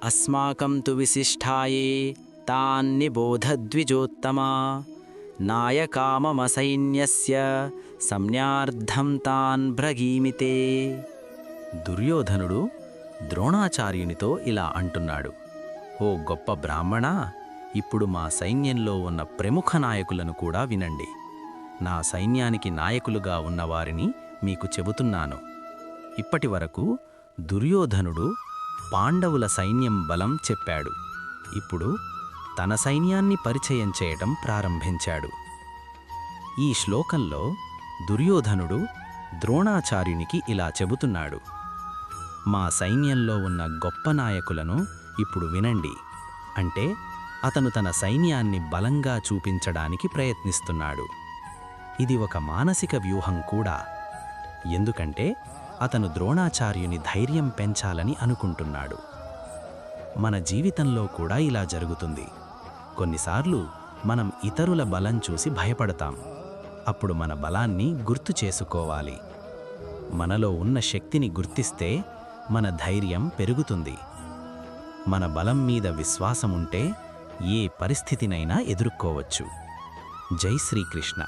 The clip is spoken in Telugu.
अस्माकं तु विशिष्टाये तान्निबोधद्विजोत्तमा नायकाममसैन्यस्य సంజ్ఞార్థం తాన్ బ్రగీమితే. దుర్యోధనుడు ద్రోణాచార్యునితో ఇలా అంటున్నాడు: ఓ గొప్ప బ్రాహ్మణా, ఇప్పుడు మా సైన్యంలో ఉన్న ప్రముఖ నాయకులను కూడా వినండి. నా సైన్యానికి నాయకులుగా ఉన్నవారిని మీకు చెబుతున్నాను. ఇప్పటివరకు దుర్యోధనుడు పాండవుల సైన్యం బలం చెప్పాడు. ఇప్పుడు తన సైన్యాన్ని పరిచయం చేయటం ప్రారంభించాడు. ఈ శ్లోకంలో దుర్యోధనుడు ద్రోణాచార్యునికి ఇలా చెబుతున్నాడు: మా సైన్యంలో ఉన్న గొప్ప నాయకులను ఇప్పుడు వినండి. అంటే అతను తన సైన్యాన్ని బలంగా చూపించడానికి ప్రయత్నిస్తున్నాడు. ఇది ఒక మానసిక వ్యూహం కూడా. ఎందుకంటే అతను ద్రోణాచార్యుని ధైర్యం పెంచాలని అనుకుంటున్నాడు. మన జీవితంలో కూడా ఇలా జరుగుతుంది. కొన్నిసార్లు మనం ఇతరుల బలం చూసి భయపడతాం. అప్పుడు మన బలాన్ని గుర్తు చేసుకోవాలి. మనలో ఉన్న శక్తిని గుర్తిస్తే మన ధైర్యం పెరుగుతుంది. మన బలం మీద విశ్వాసముంటే ఏ పరిస్థితినైనా ఎదుర్కోవచ్చు. జై శ్రీకృష్ణ.